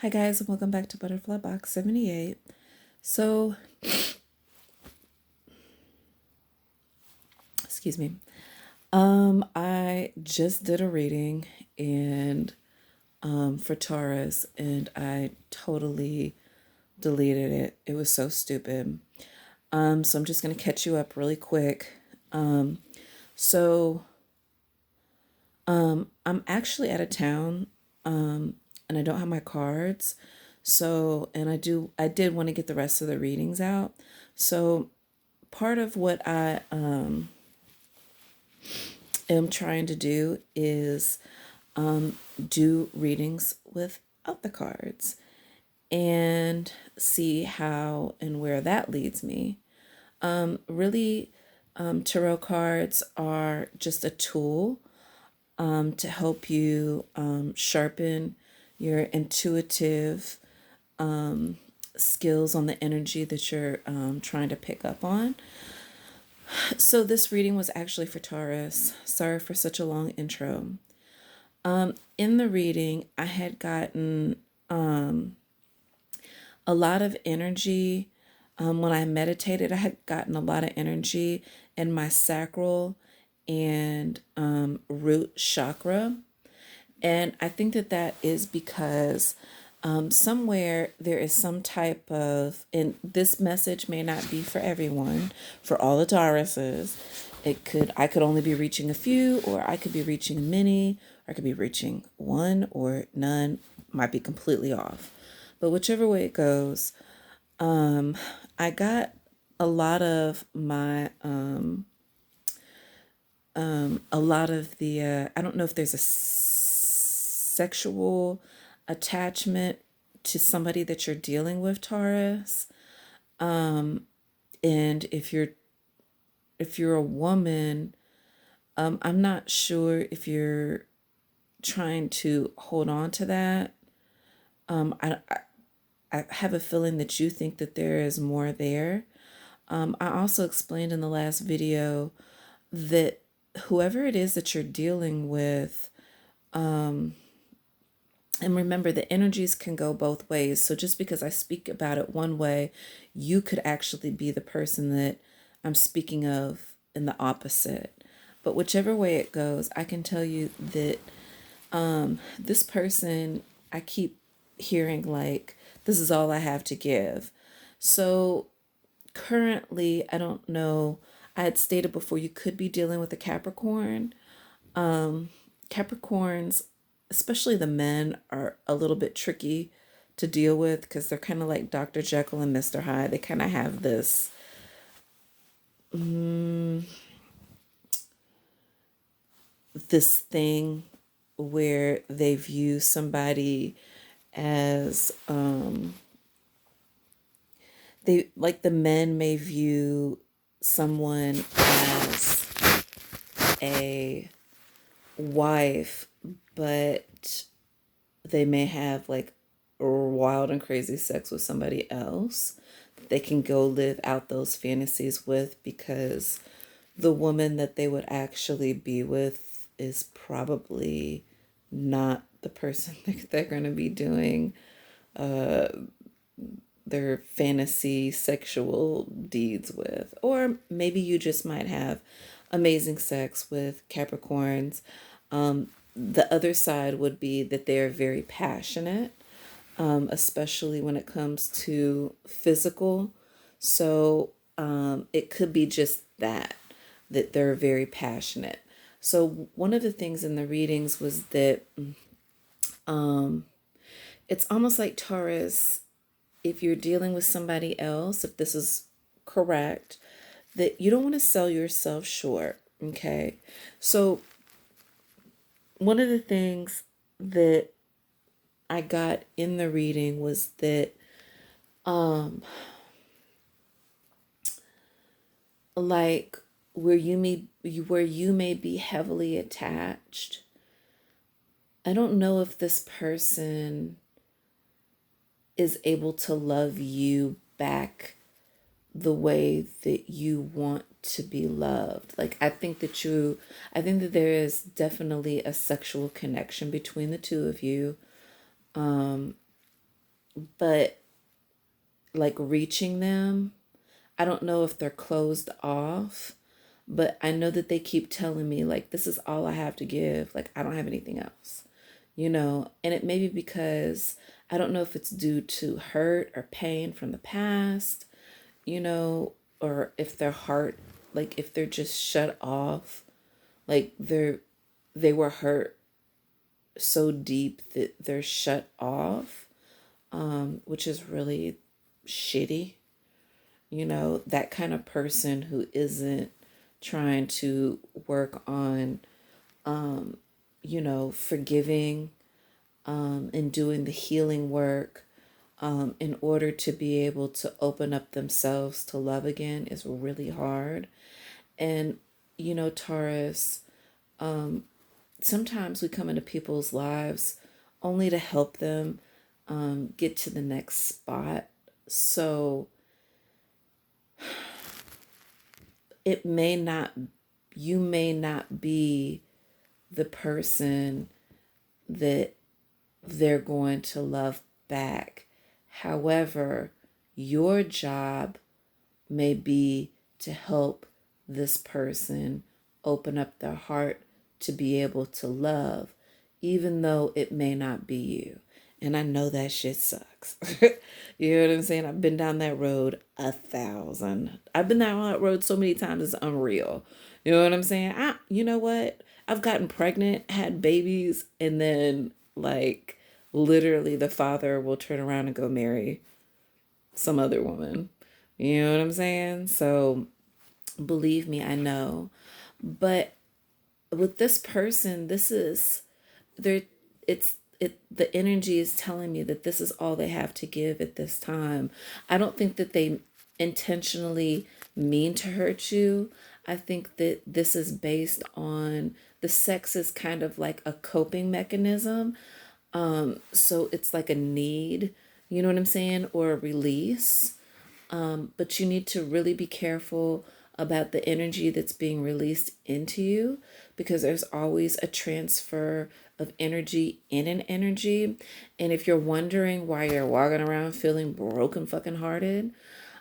Hi guys, and welcome back to Butterfly Box 78. So, excuse me. I just did a reading and for Taurus, and I totally deleted it. It was so stupid. So I'm just gonna catch you up really quick. So I'm actually out of town, and I don't have my cards. So, and I did want to get the rest of the readings out. So part of what I am trying to do is do readings without the cards and see how and where that leads me. Really, tarot cards are just a tool to help you sharpen your intuitive skills on the energy that you're trying to pick up on. So this reading was actually for Taurus. Sorry for such a long intro. In the reading, I had gotten a lot of energy. When I meditated, I had gotten a lot of energy in my sacral and root chakra. And I think that that is because somewhere there is some type of, and this message may not be for everyone, for all the Tauruses. I could only be reaching a few, or I could be reaching many, or I could be reaching one or none, might be completely off. But whichever way it goes, I got a lot of my, a lot of the, I don't know if there's a sexual attachment to somebody that you're dealing with, Taurus. And if you're a woman, I'm not sure if you're trying to hold on to that. I have a feeling that you think that there is more there. I also explained in the last video that whoever it is that you're dealing with, and remember, the energies can go both ways. So just because I speak about it one way, you could actually be the person that I'm speaking of in the opposite. But whichever way it goes, I can tell you that this person, I keep hearing like, this is all I have to give. So currently, I don't know. I had stated before you could be dealing with a Capricorn. Capricorns, especially the men, are a little bit tricky to deal with because they're kind of like Dr. Jekyll and Mr. Hyde. They kind of have this thing where they view somebody as they like the men may view someone as a wife, but they may have like wild and crazy sex with somebody else that they can go live out those fantasies with because the woman that they would actually be with is probably not the person that they're going to be doing their fantasy sexual deeds with. Or maybe you just might have amazing sex with Capricorns. The other side would be that they're very passionate, especially when it comes to physical. So it could be just that they're very passionate. So one of the things in the readings was that it's almost like Taurus, if you're dealing with somebody else, if this is correct, that you don't want to sell yourself short. Okay. So one of the things that I got in the reading was that like where you may be heavily attached, I don't know if this person is able to love you back the way that you want to be loved. Like I think that there is definitely a sexual connection between the two of you. but like reaching them, I don't know if they're closed off, but I know that they keep telling me, like, this is all I have to give. Like, I don't have anything else, And it may be because I don't know if it's due to hurt or pain from the past, you know, or if their heart, like, if they're just shut off, like they were hurt so deep that they're shut off, which is really shitty. That kind of person who isn't trying to work on, forgiving, and doing the healing work, in order to be able to open up themselves to love again is really hard. And, Taurus, sometimes we come into people's lives only to help them, get to the next spot. So it may not, you may not be the person that they're going to love back. However, your job may be to help this person open up their heart to be able to love, even though it may not be you. And I know that shit sucks. You know what I'm saying? I've been down that road 1,000. I've been down that road so many times it's unreal. You know what I'm saying? You know what? I've gotten pregnant, had babies, and then like literally the father will turn around and go marry some other woman. You know what I'm saying? So believe me, I know. But with this person, this is there the energy is telling me that this is all they have to give at this time. I don't think that they intentionally mean to hurt you. I think that this is based on the sex is kind of like a coping mechanism. So it's like a need, you know what I'm saying, or a release. But you need to really be careful about the energy that's being released into you, because there's always a transfer of energy in an energy. And if you're wondering why you're walking around feeling broken fucking hearted,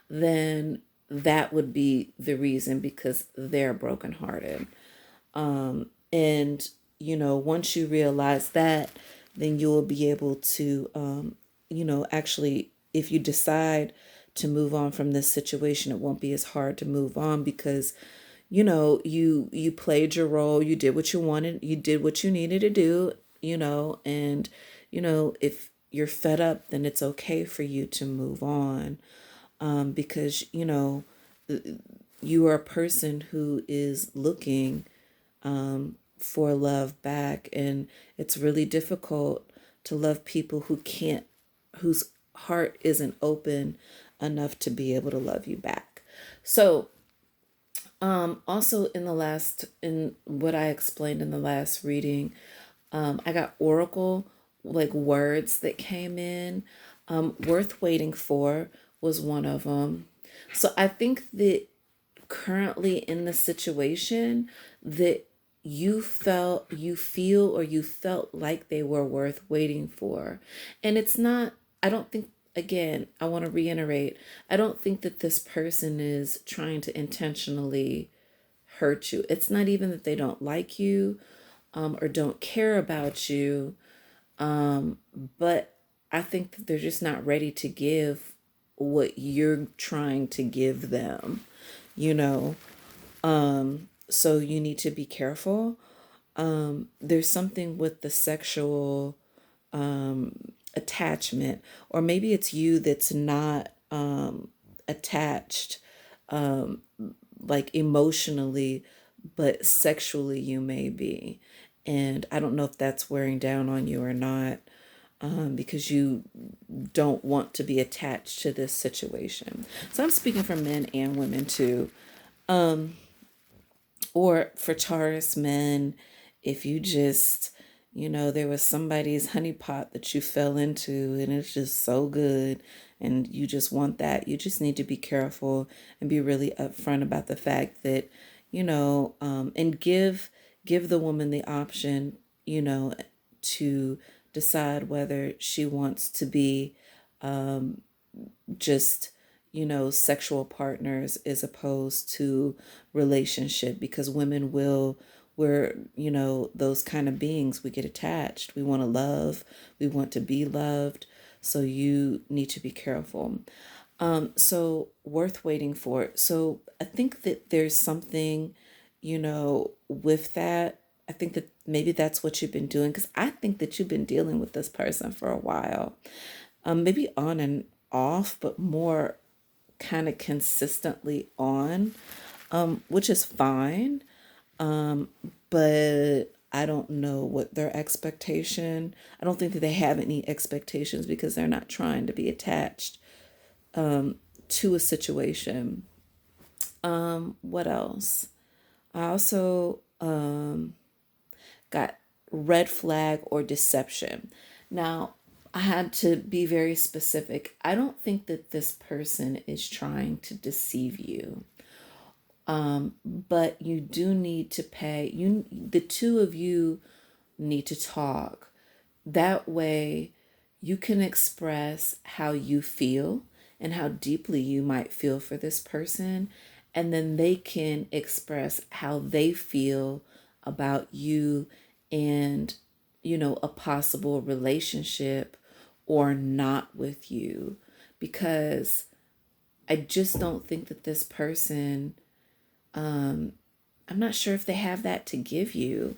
then that would be the reason, because they're brokenhearted. And, once you realize that, then you will be able to, actually, if you decide to move on from this situation, it won't be as hard to move on, because, you played your role, you did what you wanted, you did what you needed to do, and, if you're fed up, then it's okay for you to move on, because, you are a person who is looking, for love back. And it's really difficult to love people who can't, whose heart isn't open enough to be able to love you back. So, also in what I explained in the last reading, I got oracle like words that came in. Worth waiting for was one of them. So I think that currently in the situation that you felt like they were worth waiting for. And it's not, I don't think, again, I want to reiterate, I don't think that this person is trying to intentionally hurt you. It's not even that they don't like you, or don't care about you, but I think that they're just not ready to give what you're trying to give them, you know. So you need to be careful. There's something with the sexual, attachment, or maybe it's you that's not, attached, like emotionally, but sexually you may be. And I don't know if that's wearing down on you or not, because you don't want to be attached to this situation. So I'm speaking for men and women too. Or for Taurus men, if you just, there was somebody's honeypot that you fell into and it's just so good and you just want that, you just need to be careful and be really upfront about the fact that, and give the woman the option, to decide whether she wants to be, just, sexual partners as opposed to relationship, because women we're, those kind of beings. We get attached. We want to love. We want to be loved. So you need to be careful. So worth waiting for. So I think that there's something, with that. I think that maybe that's what you've been doing, because I think that you've been dealing with this person for a while. Maybe on and off, but more kind of consistently on, which is fine. But I don't know what their expectation. I don't think that they have any expectations, because they're not trying to be attached to a situation. What else? I also got red flag or deception. Now, I had to be very specific. I don't think that this person is trying to deceive you. But you do need to pay. The two of you need to talk. That way, you can express how you feel and how deeply you might feel for this person. And then they can express how they feel about you and, a possible relationship or not with you. Because I just don't think that this person, I'm not sure if they have that to give you.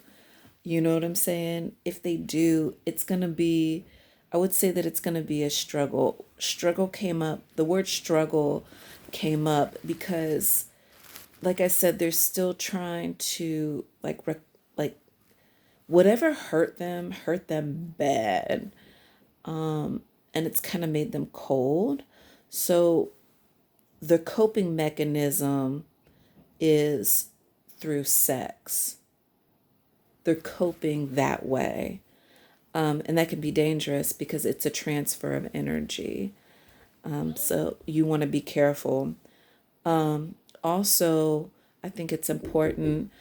You know what I'm saying? If they do, it's going to be, I would say that it's going to be a struggle. Struggle came up. The word struggle came up because, like I said, they're still trying to, like whatever hurt them bad. And it's kind of made them cold. So the coping mechanism is through sex. They're coping that way. And that can be dangerous because it's a transfer of energy. So you want to be careful. Also, I think it's important.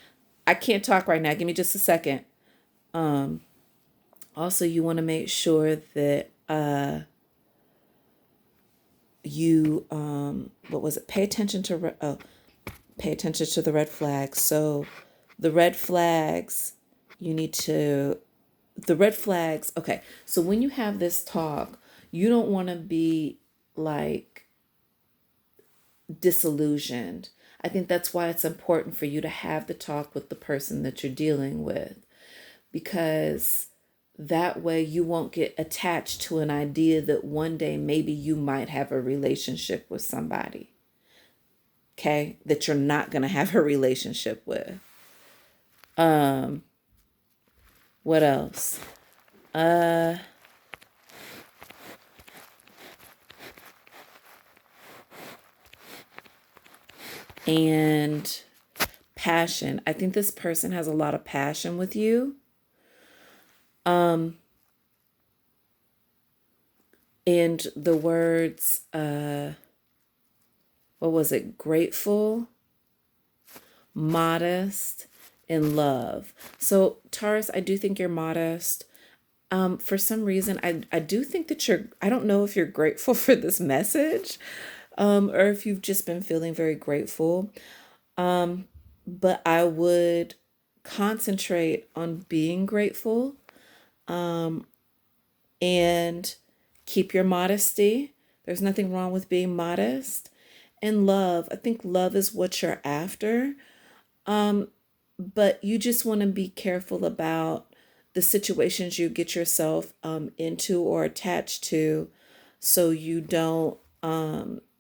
I can't talk right now. Give me just a second. Also, you want to make sure that you, what was it? Pay attention to the red flags. So the red flags, you need to, the red flags. Okay. So when you have this talk, you don't want to be like disillusioned. I think that's why it's important for you to have the talk with the person that you're dealing with, because that way you won't get attached to an idea that one day maybe you might have a relationship with somebody, okay, that you're not going to have a relationship with. What else? And passion. I think this person has a lot of passion with you. And the words, what was it? Grateful, modest, and love. So Taurus, I do think you're modest. For some reason, I do think that I don't know if you're grateful for this message, or if you've just been feeling very grateful. But I would concentrate on being grateful, and keep your modesty. There's nothing wrong with being modest. And love, I think love is what you're after. But you just want to be careful about the situations you get yourself into or attached to, so you don't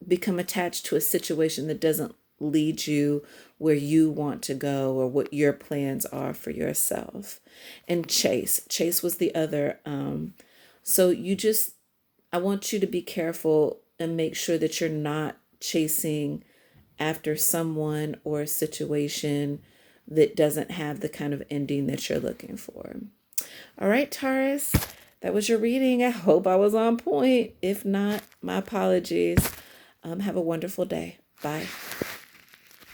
become attached to a situation that doesn't lead you where you want to go or what your plans are for yourself. And chase was the other. So I want you to be careful and make sure that you're not chasing after someone or a situation that doesn't have the kind of ending that you're looking for. All right, Taurus, that was your reading. I hope I was on point. If not, my apologies. Have a wonderful day. Bye.